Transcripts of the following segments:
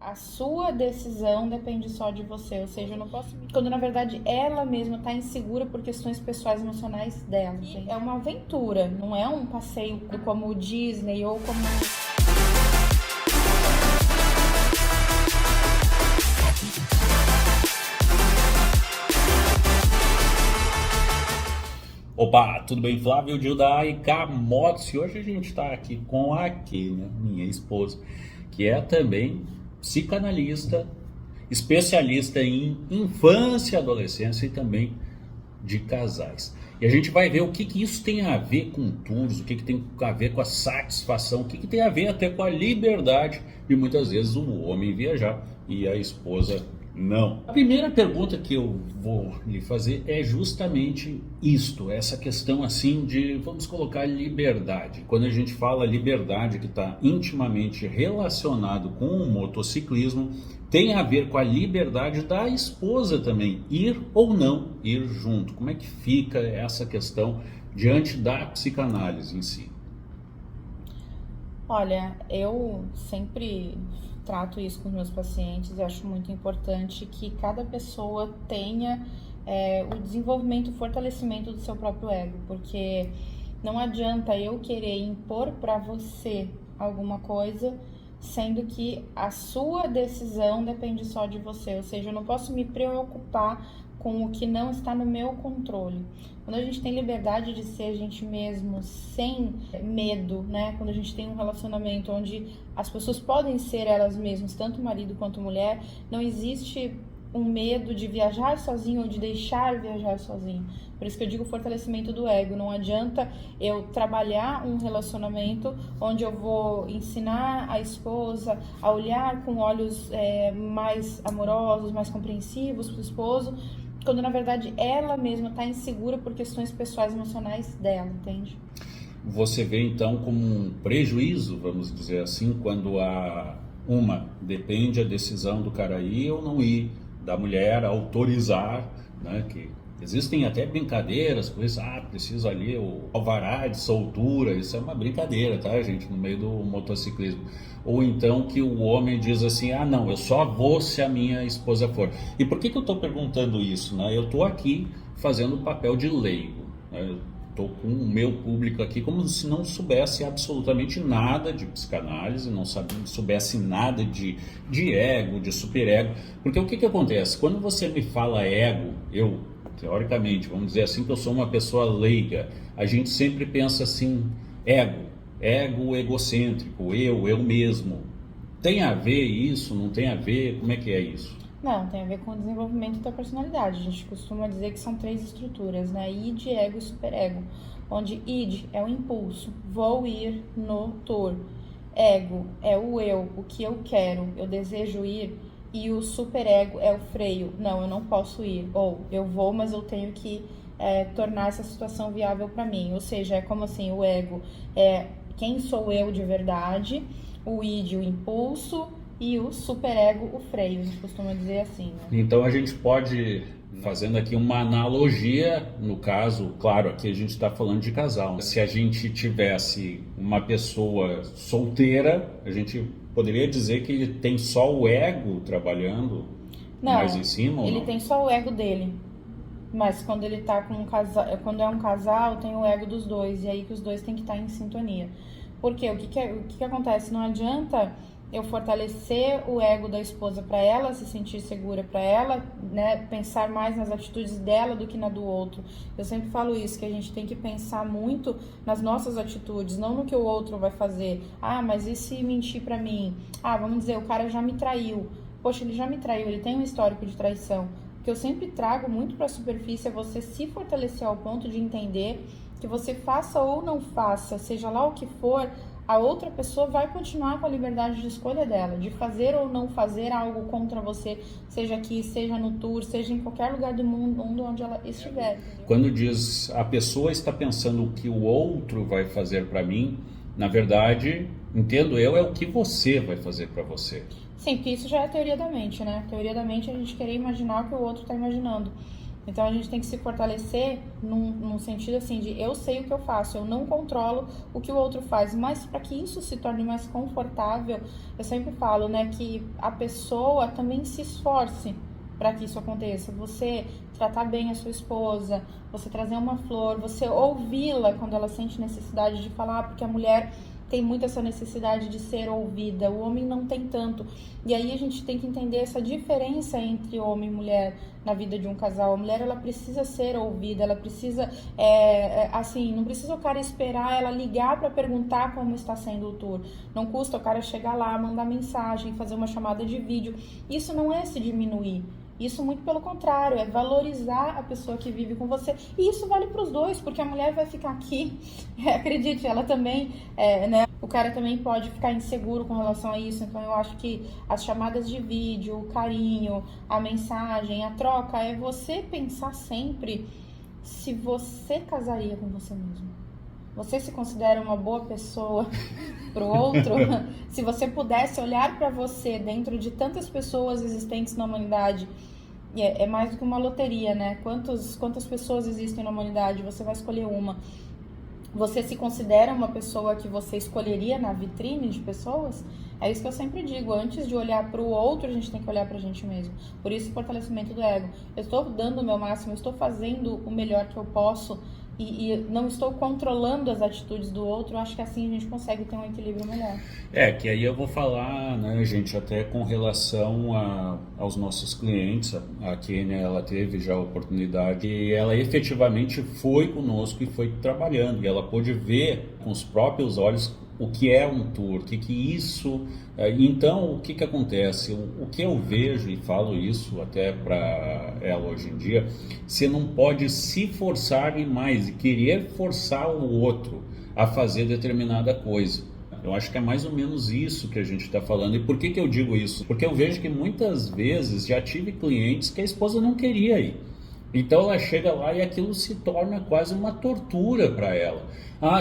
a sua decisão depende só de você, ou seja, eu não posso... Quando na verdade ela mesma está insegura por questões pessoais emocionais dela. É uma aventura, não é um passeio como o Disney ou como... Opa, tudo bem? Flávio Dildai Motos, e hoje a gente está aqui com a Kênia, minha esposa, que é também psicanalista, especialista em infância e adolescência e também de casais. E a gente vai ver o que isso tem a ver com tours, o que tem a ver com a satisfação, o que tem a ver até com a liberdade de muitas vezes o homem viajar e a esposa não. A primeira pergunta que eu vou lhe fazer é justamente isto, essa questão assim de, vamos colocar, liberdade. Quando a gente fala liberdade, que está intimamente relacionado com o motociclismo, tem a ver com a liberdade da esposa também, ir ou não ir junto. Como é que fica essa questão diante da psicanálise em si? Olha, eu sempre trato isso com os meus pacientes e acho muito importante que cada pessoa tenha o desenvolvimento, o fortalecimento do seu próprio ego, porque não adianta eu querer impor para você alguma coisa, sendo que a sua decisão depende só de você, ou seja, eu não posso me preocupar com o que não está no meu controle. Quando a gente tem liberdade de ser a gente mesmo, sem medo, né? Quando a gente tem um relacionamento onde as pessoas podem ser elas mesmas, tanto marido quanto mulher, não existe um medo de viajar sozinho ou de deixar viajar sozinho. Por isso que eu digo fortalecimento do ego. Não adianta eu trabalhar um relacionamento onde eu vou ensinar a esposa a olhar com olhos mais amorosos, mais compreensivos para o esposo, quando na verdade ela mesma está insegura por questões pessoais emocionais dela, entende? Você vê então como um prejuízo, vamos dizer assim, quando depende a decisão do cara ir ou não ir, da mulher autorizar, né, que existem até brincadeiras com isso, preciso ali o alvará de soltura, isso é uma brincadeira, tá, gente, no meio do motociclismo. Ou então que o homem diz assim, não, eu só vou se a minha esposa for. E por que eu estou perguntando isso, né? Eu estou aqui fazendo o papel de leigo, né? Eu estou com o meu público aqui como se não soubesse absolutamente nada de psicanálise, não soubesse nada de ego, de superego. Porque o que acontece? Quando você me fala ego, eu, teoricamente, vamos dizer assim, que eu sou uma pessoa leiga, a gente sempre pensa assim, ego egocêntrico, eu mesmo. Tem a ver isso? Não tem a ver? Como é que é isso? Não, tem a ver com o desenvolvimento da personalidade. A gente costuma dizer que são 3 estruturas, né? Id, ego e superego. Onde id é o impulso, vou ir no tour. Ego é o eu, o que eu quero, eu desejo ir. E o superego é o freio, não, eu não posso ir. Ou eu vou, mas eu tenho que tornar essa situação viável para mim. Ou seja, é como assim, o ego é quem sou eu de verdade, o id, o impulso, e o superego, o freio, a gente costuma dizer assim, né? Então a gente pode, fazendo aqui uma analogia, no caso, claro, aqui a gente está falando de casal. Se a gente tivesse uma pessoa solteira, a gente poderia dizer que ele tem só o ego trabalhando mais em cima? Não, ele tem só o ego dele. Mas quando ele tá com um casal, quando é um casal, tem o ego dos dois, e aí que os dois têm que estar em sintonia. Porque o que acontece? Não adianta eu fortalecer o ego da esposa para ela se sentir segura, para ela, né, pensar mais nas atitudes dela do que na do outro. Eu sempre falo isso, que a gente tem que pensar muito nas nossas atitudes, não no que o outro vai fazer. Mas e se mentir para mim? Vamos dizer, o cara já me traiu. Poxa, ele já me traiu, ele tem um histórico de traição. O que eu sempre trago muito para a superfície é você se fortalecer ao ponto de entender que você faça ou não faça, seja lá o que for, a outra pessoa vai continuar com a liberdade de escolha dela, de fazer ou não fazer algo contra você, seja aqui, seja no tour, seja em qualquer lugar do mundo onde ela estiver. Quando diz a pessoa está pensando o que o outro vai fazer para mim, na verdade, entendo eu, é o que você vai fazer para você. Sim, porque isso já é a teoria da mente, né? A teoria da mente é a gente querer imaginar o que o outro está imaginando. Então a gente tem que se fortalecer num sentido assim de eu sei o que eu faço, eu não controlo o que o outro faz, mas para que isso se torne mais confortável, eu sempre falo, né, que a pessoa também se esforce para que isso aconteça. Você tratar bem a sua esposa, você trazer uma flor, você ouvi-la quando ela sente necessidade de falar, porque a mulher tem muito essa necessidade de ser ouvida, o homem não tem tanto. E aí a gente tem que entender essa diferença entre homem e mulher na vida de um casal. A mulher, ela precisa ser ouvida, ela precisa, assim, não precisa o cara esperar ela ligar para perguntar como está sendo o tour. Não custa o cara chegar lá, mandar mensagem, fazer uma chamada de vídeo. Isso não é se diminuir. Isso muito pelo contrário, é valorizar a pessoa que vive com você. E isso vale para os dois, porque a mulher vai ficar aqui, acredite, ela também, né? O cara também pode ficar inseguro com relação a isso. Então eu acho que as chamadas de vídeo, o carinho, a mensagem, a troca, é você pensar sempre se você casaria com você mesmo. Você se considera uma boa pessoa pro outro? Se você pudesse olhar para você dentro de tantas pessoas existentes na humanidade, é mais do que uma loteria, né? Quantas pessoas existem na humanidade? Você vai escolher uma. Você se considera uma pessoa que você escolheria na vitrine de pessoas? É isso que eu sempre digo, antes de olhar para o outro, a gente tem que olhar para a gente mesmo. Por isso, o fortalecimento do ego. Eu estou dando o meu máximo, eu estou fazendo o melhor que eu posso e não estou controlando as atitudes do outro. Eu acho que assim a gente consegue ter um equilíbrio melhor. Que aí eu vou falar, né, gente, até com relação aos nossos clientes. A Kênia, ela teve já a oportunidade e ela efetivamente foi conosco e foi trabalhando. E ela pôde ver com os próprios olhos o que é um tour, o que isso... Então, o que acontece? O que eu vejo, e falo isso até para ela hoje em dia, você não pode se forçar demais e querer forçar o outro a fazer determinada coisa. Eu acho que é mais ou menos isso que a gente está falando. E por que eu digo isso? Porque eu vejo que muitas vezes já tive clientes que a esposa não queria ir. Então ela chega lá e aquilo se torna quase uma tortura para ela.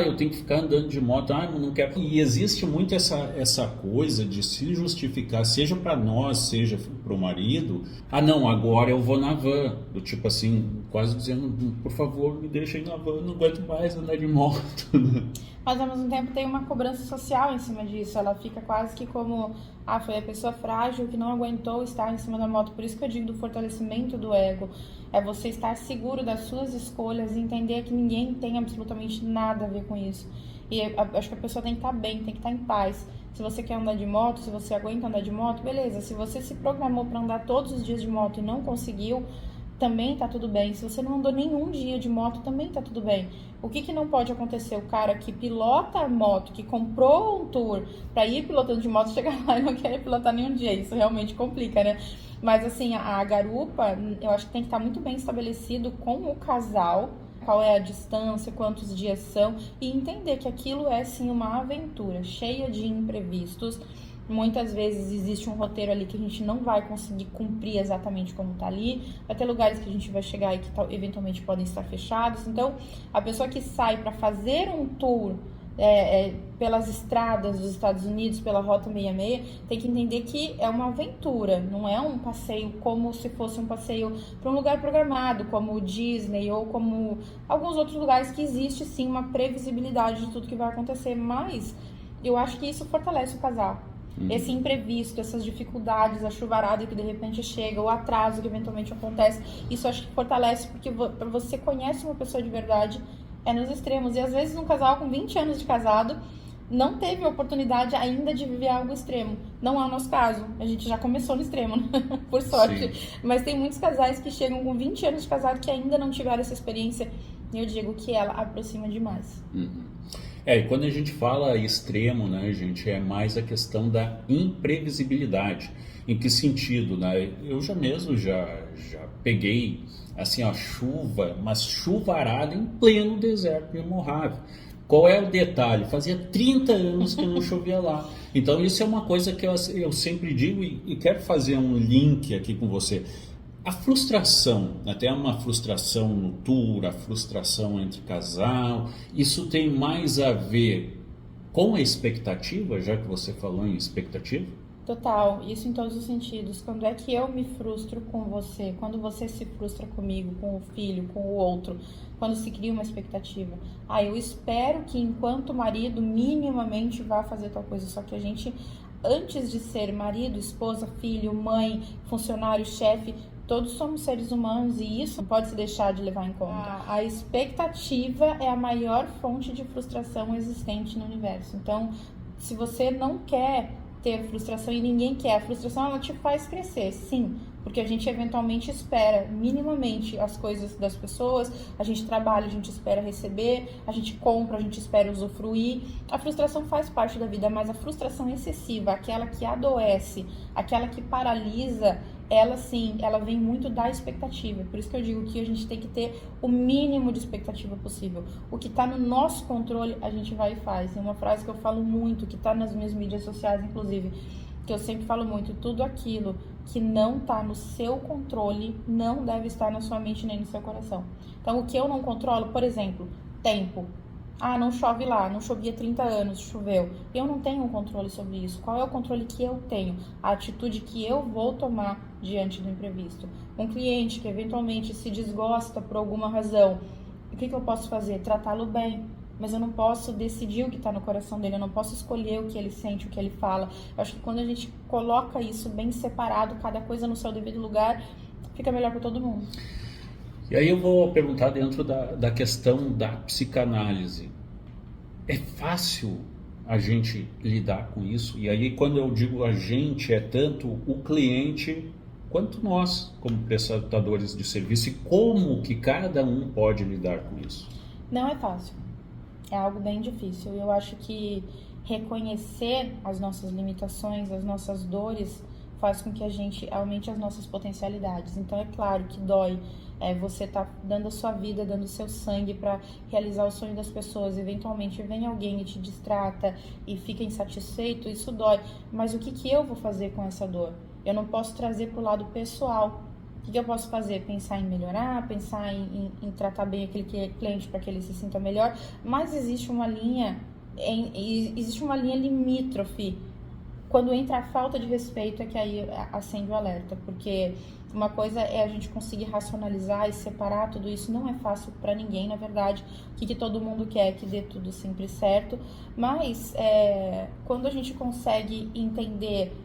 Eu tenho que ficar andando de moto, eu não quero. E existe muito essa coisa de se justificar, seja para nós, seja para o marido. Não, agora eu vou na van. Do tipo assim, quase dizendo, por favor, me deixa ir na van, não aguento mais andar de moto. Mas ao mesmo tempo tem uma cobrança social em cima disso. Ela fica quase que como, foi a pessoa frágil que não aguentou estar em cima da moto. Por isso que eu digo do fortalecimento do ego. É você estar seguro das suas escolhas e entender que ninguém tem absolutamente nada a ver com isso. E acho que a pessoa tem que estar bem, tem que estar em paz. Se você quer andar de moto, se você aguenta andar de moto, beleza. Se você se programou para andar todos os dias de moto e não conseguiu, também tá tudo bem. Se você não andou nenhum dia de moto, também tá tudo bem. O que não pode acontecer? O cara que pilota a moto, que comprou um tour para ir pilotando de moto, chegar lá e não quer pilotar nenhum dia. Isso realmente complica, né? Mas assim, a garupa, eu acho que tem que estar muito bem estabelecido com o casal, qual é a distância, quantos dias são, e entender que aquilo é sim uma aventura cheia de imprevistos. Muitas vezes existe um roteiro ali que a gente não vai conseguir cumprir exatamente como está ali. Vai ter lugares que a gente vai chegar e que eventualmente podem estar fechados. Então, a pessoa que sai para fazer um tour pelas estradas dos Estados Unidos, pela Rota 66, tem que entender que é uma aventura, não é um passeio como se fosse um passeio para um lugar programado, como o Disney ou como alguns outros lugares que existe sim uma previsibilidade de tudo que vai acontecer, mas eu acho que isso fortalece o casal. Esse imprevisto, essas dificuldades, a chuvarada que de repente chega, o atraso que eventualmente acontece, isso acho que fortalece, porque você conhece uma pessoa de verdade, nos extremos. E às vezes um casal com 20 anos de casado não teve a oportunidade ainda de viver algo extremo. Não é o nosso caso, a gente já começou no extremo, né? Por sorte. Sim. Mas tem muitos casais que chegam com 20 anos de casado que ainda não tiveram essa experiência, e eu digo que ela aproxima demais. E quando a gente fala extremo, né, gente, é mais a questão da imprevisibilidade. Em que sentido, né? Eu já peguei, assim, chuva, mas chuvarada em pleno deserto de Mojave. Qual é o detalhe? Fazia 30 anos que não chovia lá. Então isso é uma coisa que eu sempre digo e quero fazer um link aqui com você. A frustração, até uma frustração no tour, a frustração entre casal, isso tem mais a ver com a expectativa, já que você falou em expectativa? Total, isso em todos os sentidos. Quando é que eu me frustro com você? Quando você se frustra comigo, com o filho, com o outro? Quando se cria uma expectativa. Eu espero que enquanto marido minimamente vá fazer tal coisa. Só que a gente, antes de ser marido, esposa, filho, mãe, funcionário, chefe, todos somos seres humanos e isso não pode se deixar de levar em conta. A expectativa é a maior fonte de frustração existente no universo. Então, se você não quer ter frustração e ninguém quer, a frustração ela te faz crescer, sim, porque a gente eventualmente espera minimamente as coisas das pessoas, a gente trabalha, a gente espera receber, a gente compra, a gente espera usufruir. A frustração faz parte da vida, mas a frustração excessiva, aquela que adoece, aquela que paralisa, ela sim, ela vem muito da expectativa. Por isso que eu digo que a gente tem que ter o mínimo de expectativa possível. O que está no nosso controle, a gente vai e faz. Tem uma frase que eu falo muito, que está nas minhas mídias sociais, inclusive, que eu sempre falo muito: tudo aquilo que não está no seu controle não deve estar na sua mente nem no seu coração. Então, o que eu não controlo, por exemplo, tempo. Não chove lá, não chovia 30 anos, choveu. Eu não tenho um controle sobre isso. Qual é o controle que eu tenho? A atitude que eu vou tomar diante do imprevisto. Um cliente que eventualmente se desgosta por alguma razão, o que eu posso fazer? Tratá-lo bem. Mas eu não posso decidir o que está no coração dele, eu não posso escolher o que ele sente, o que ele fala. Eu acho que quando a gente coloca isso bem separado, cada coisa no seu devido lugar, fica melhor para todo mundo. E aí eu vou perguntar dentro da questão da psicanálise. É fácil a gente lidar com isso? E aí quando eu digo a gente, é tanto o cliente quanto nós, como prestadores de serviço, e como que cada um pode lidar com isso? Não é fácil. É algo bem difícil. Eu acho que reconhecer as nossas limitações, as nossas dores, faz com que a gente aumente as nossas potencialidades. Então é claro que dói. Você tá dando a sua vida, dando o seu sangue para realizar o sonho das pessoas. Eventualmente vem alguém e te distrata e fica insatisfeito, isso dói. Mas o que eu vou fazer com essa dor? Eu não posso trazer para o lado pessoal. O que eu posso fazer? Pensar em melhorar, pensar em tratar bem aquele cliente para que ele se sinta melhor. Mas existe uma linha limítrofe. Quando entra a falta de respeito é que aí acende o alerta, porque uma coisa é a gente conseguir racionalizar e separar tudo isso, não é fácil para ninguém, na verdade. O que todo mundo quer é que dê tudo sempre certo, mas quando a gente consegue entender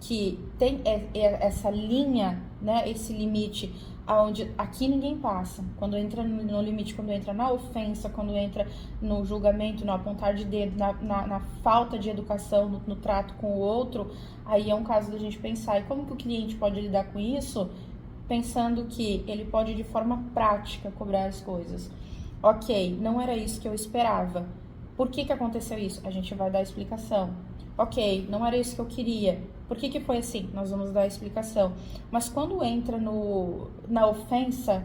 que tem essa linha, né, esse limite, onde aqui ninguém passa, quando entra no limite, quando entra na ofensa, quando entra no julgamento, no apontar de dedo, na falta de educação, no trato com o outro, aí é um caso da gente pensar, e como que o cliente pode lidar com isso, pensando que ele pode de forma prática cobrar as coisas. Ok, não era isso que eu esperava. Por que aconteceu isso? A gente vai dar explicação. Ok, não era isso que eu queria. Por que foi assim? Nós vamos dar a explicação. Mas quando entra na ofensa,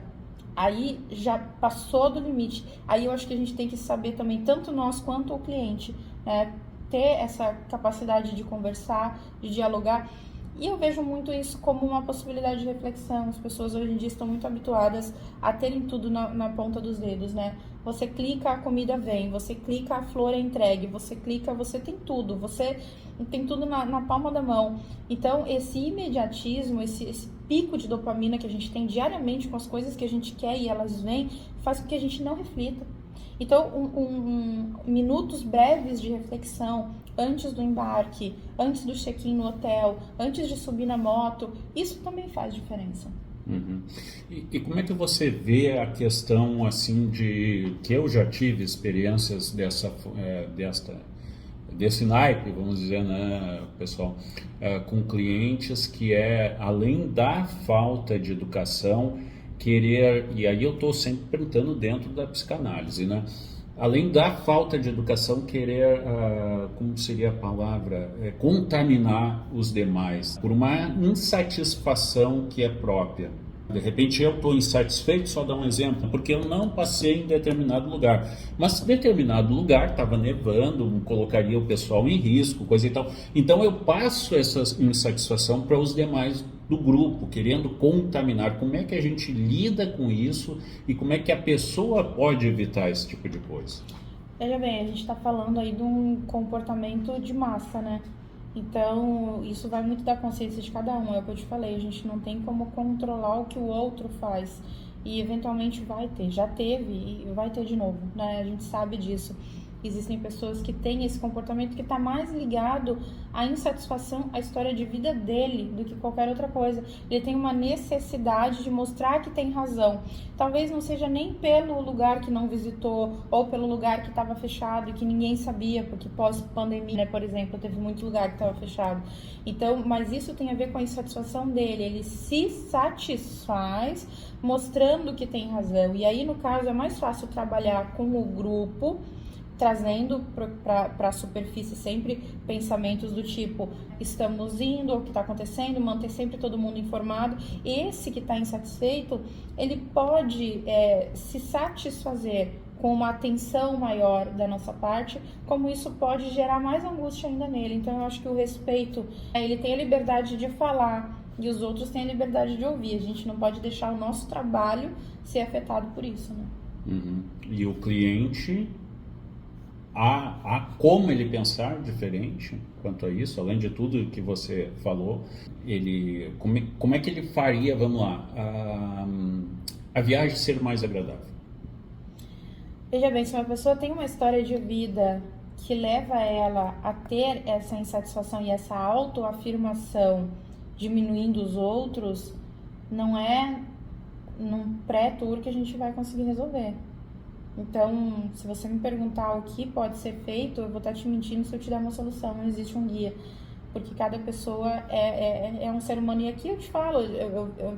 aí já passou do limite. Aí eu acho que a gente tem que saber também, tanto nós quanto o cliente, né, ter essa capacidade de conversar, de dialogar. E eu vejo muito isso como uma possibilidade de reflexão. As pessoas hoje em dia estão muito habituadas a terem tudo na ponta dos dedos, né? Você clica, a comida vem. Você clica, a flor é entregue. Você clica, você tem tudo. Você tem tudo na palma da mão. Então, esse imediatismo, esse pico de dopamina que a gente tem diariamente com as coisas que a gente quer e elas vêm, faz com que a gente não reflita. Então, minutos breves de reflexão antes do embarque, antes do check-in no hotel, antes de subir na moto, isso também faz diferença. Uhum. E como é que você vê a questão assim de que eu já tive experiências desse naipe, vamos dizer, né, pessoal, com clientes que além da falta de educação, querer, e aí eu estou sempre perguntando dentro da psicanálise, né? Além da falta de educação, querer, como seria a palavra, contaminar os demais por uma insatisfação que é própria. De repente eu estou insatisfeito, só dar um exemplo, porque eu não passei em determinado lugar. Mas determinado lugar estava nevando, colocaria o pessoal em risco, coisa e tal. Então eu passo essa insatisfação para os demais do grupo, querendo contaminar. Como é que a gente lida com isso e como é que a pessoa pode evitar esse tipo de coisa? Veja bem, a gente está falando aí de um comportamento de massa, né? Então, isso vai muito da consciência de cada um, é o que eu te falei, a gente não tem como controlar o que o outro faz. E eventualmente vai ter, já teve e vai ter de novo, né? A gente sabe disso. Existem pessoas que têm esse comportamento que está mais ligado à insatisfação, à história de vida dele, do que qualquer outra coisa. Ele tem uma necessidade de mostrar que tem razão. Talvez não seja nem pelo lugar que não visitou, ou pelo lugar que estava fechado e que ninguém sabia, porque pós-pandemia, né, por exemplo, teve muito lugar que estava fechado. Então, mas isso tem a ver com a insatisfação dele. Ele se satisfaz mostrando que tem razão. E aí, no caso, é mais fácil trabalhar com o grupo, trazendo para a superfície sempre pensamentos do tipo, estamos indo, o que está acontecendo, manter sempre todo mundo informado. Esse que está insatisfeito, ele pode se satisfazer com uma atenção maior da nossa parte, como isso pode gerar mais angústia ainda nele. Então eu acho que o respeito, ele tem a liberdade de falar e os outros têm a liberdade de ouvir. A gente não pode deixar o nosso trabalho ser afetado por isso, né? Uhum. E o cliente... Há como ele pensar diferente quanto a isso, além de tudo que você falou, como é que ele faria, vamos lá, a viagem ser mais agradável? Veja bem, se uma pessoa tem uma história de vida que leva ela a ter essa insatisfação e essa autoafirmação diminuindo os outros, não é num pré-tour que a gente vai conseguir resolver. Então, se você me perguntar o que pode ser feito, eu vou estar te mentindo se eu te dar uma solução. Não existe um guia, porque cada pessoa é um ser humano. E aqui eu te falo,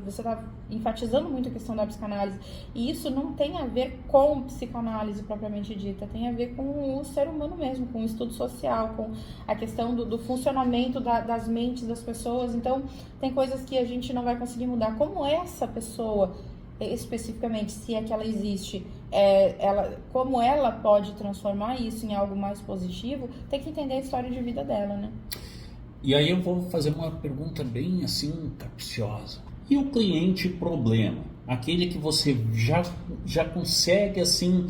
você está enfatizando muito a questão da psicanálise, e isso não tem a ver com psicanálise propriamente dita, tem a ver com o ser humano mesmo, com o estudo social, com a questão do funcionamento das mentes das pessoas. Então, tem coisas que a gente não vai conseguir mudar. Como essa pessoa, especificamente, se é que ela existe, como ela pode transformar isso em algo mais positivo, tem que entender a história de vida dela, né? E aí eu vou fazer uma pergunta bem assim, capciosa. E o cliente problema? Aquele que você já consegue assim,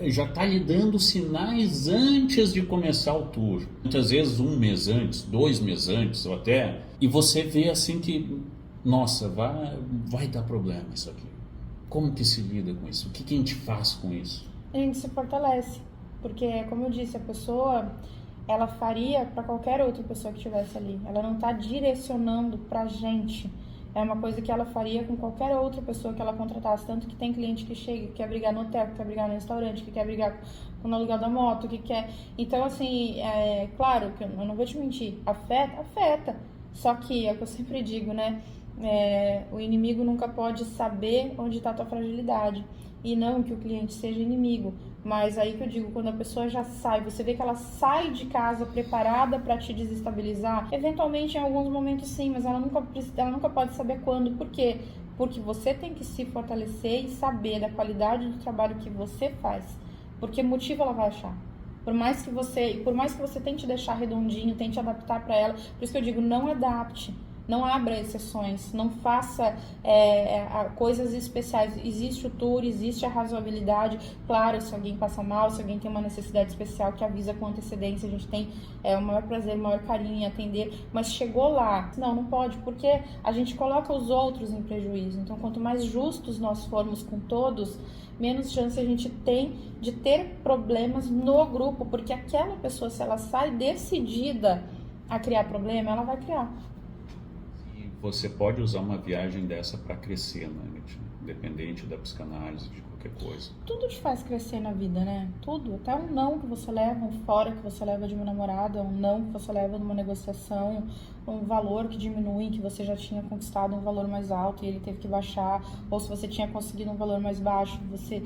já está lhe dando sinais antes de começar o tour. Muitas vezes 1 mês antes, 2 meses antes ou até, e você vê assim que, nossa, vai dar problema isso aqui. Como que se lida com isso? O que a gente faz com isso? A gente se fortalece, porque, como eu disse, a pessoa, ela faria para qualquer outra pessoa que estivesse ali. Ela não está direcionando pra gente. É uma coisa que ela faria com qualquer outra pessoa que ela contratasse. Tanto que tem cliente que chega, que quer brigar no hotel, que quer brigar no restaurante, que quer brigar com o aluguel da moto, que quer... Então, assim, claro que eu não vou te mentir, afeta. Só que, é o que eu sempre digo, né? O inimigo nunca pode saber onde está a tua fragilidade. E não que o cliente seja inimigo, mas aí que eu digo, quando a pessoa já sai, você vê que ela sai de casa preparada para te desestabilizar, eventualmente em alguns momentos sim, mas ela nunca pode saber quando. Por quê? Porque você tem que se fortalecer e saber da qualidade do trabalho que você faz, porque motivo ela vai achar. Por mais que você tente deixar redondinho, tente adaptar para ela, por isso que eu digo, não adapte. Não abra exceções, não faça coisas especiais. Existe o tour, existe a razoabilidade. Claro, se alguém passa mal, se alguém tem uma necessidade especial que avisa com antecedência, a gente tem o maior prazer, o maior carinho em atender. Mas chegou lá, não pode, porque a gente coloca os outros em prejuízo. Então, quanto mais justos nós formos com todos, menos chance a gente tem de ter problemas no grupo. Porque aquela pessoa, se ela sai decidida a criar problema, ela vai criar. Você pode usar uma viagem dessa para crescer, né? Independente da psicanálise, de qualquer coisa. Tudo te faz crescer na vida, né? Tudo. Até um não que você leva, um fora que você leva de uma namorada, um não que você leva de uma negociação, um valor que diminui, que você já tinha conquistado um valor mais alto e ele teve que baixar, ou se você tinha conseguido um valor mais baixo, você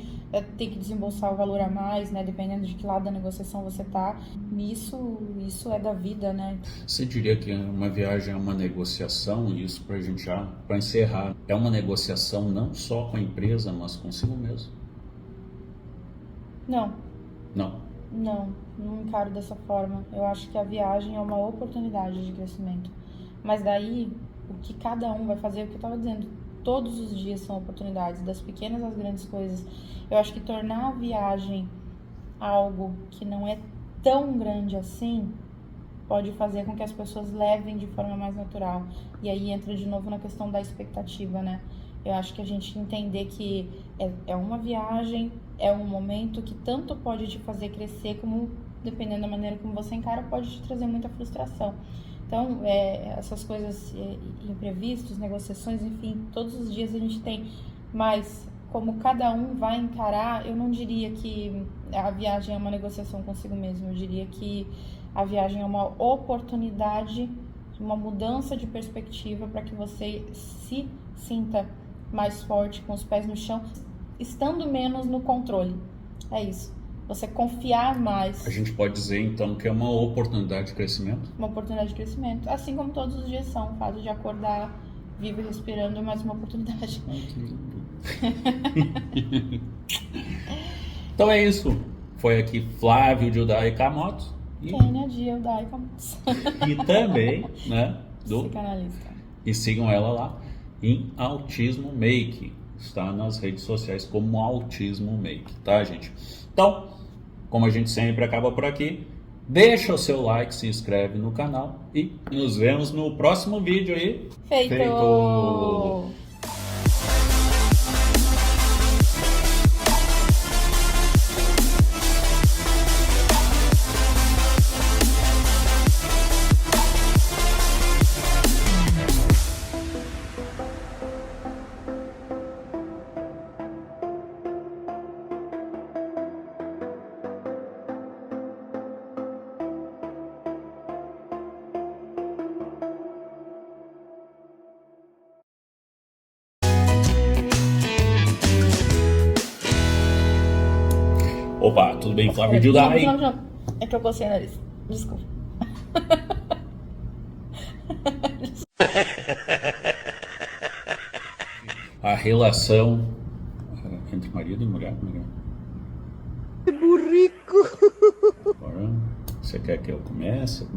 tem que desembolsar o valor a mais, né? Dependendo de que lado da negociação você tá. Isso é da vida, né? Você diria que uma viagem é uma negociação, isso pra gente já, para encerrar, é uma negociação não só com a empresa, mas consigo mesmo? Não. Não encaro dessa forma. Eu acho que a viagem é uma oportunidade de crescimento. Mas daí, o que cada um vai fazer, é o que eu estava dizendo, todos os dias são oportunidades, das pequenas às grandes coisas. Eu acho que tornar a viagem algo que não é tão grande assim, pode fazer com que as pessoas levem de forma mais natural. E aí entra de novo na questão da expectativa, né? Eu acho que a gente entender que é uma viagem, é um momento que tanto pode te fazer crescer, como, dependendo da maneira como você encara, pode te trazer muita frustração. Então, essas coisas, imprevistos, negociações, enfim, todos os dias a gente tem, mas como cada um vai encarar, eu não diria que a viagem é uma negociação consigo mesmo, eu diria que a viagem é uma oportunidade, uma mudança de perspectiva para que você se sinta mais forte, com os pés no chão, estando menos no controle. É isso. Você confiar mais. A gente pode dizer, então, que é uma oportunidade de crescimento? Uma oportunidade de crescimento. Assim como todos os dias são. O fato de acordar, vivo e respirando é mais uma oportunidade. Ai, que lindo. Então é isso. Foi aqui Flávio Judá e Camotos. Kênia Judá e Camotos. E também, né, psicanalista. E sigam ela lá em Autismo Make. Está nas redes sociais como Autismo Make, tá, gente? Então, como a gente sempre acaba por aqui, deixa o seu like, se inscreve no canal e nos vemos no próximo vídeo aí. Feito! Opa, tudo bem, Flávio Judá? Não. É que eu cocei o nariz. Desculpa. A relação entre marido e mulher, como Que burrico! Agora, você quer que eu comece?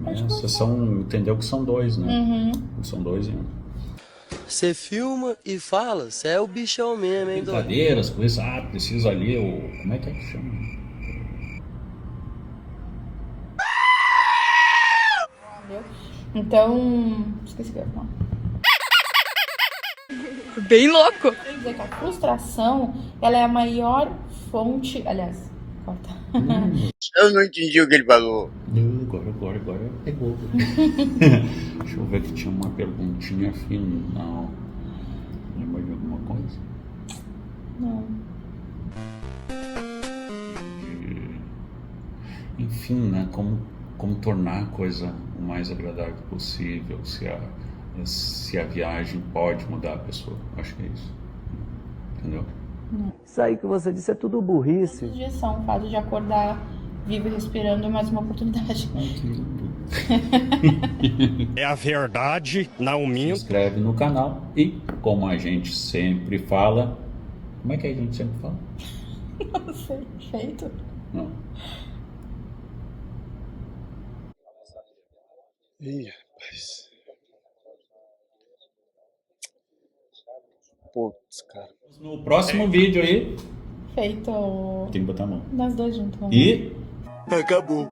Entendeu que são dois, né? Uhum. São dois, né? Você filma e fala, você é o bichão mesmo, hein, doido? Brincadeiras, coisas, preciso ali, como é que chama? Entendeu? Então, esqueci o que eu ia falar. Bem louco! Quer dizer que a frustração, ela é a maior fonte... Aliás, corta. Eu não entendi o que ele falou. Agora pegou. Deixa eu ver que tinha uma perguntinha final. Lembra de alguma coisa? Não. Enfim, né? Como tornar a coisa o mais agradável possível, se a viagem pode mudar a pessoa. Acho que é isso. Entendeu? Isso aí que você disse é tudo burrice. Todos os dias são. O fato de acordar, vivo e respirando é mais uma oportunidade. Ai, que lindo. É a verdade, não Se minto. inscreve no canal e, como a gente sempre fala... Como é que a gente sempre fala? Não sei. Feito. Não. Ih, rapaz. Putz, cara. No próximo vídeo aí... Feito. Tem que botar a mão. Nós dois juntos. E... Acabou.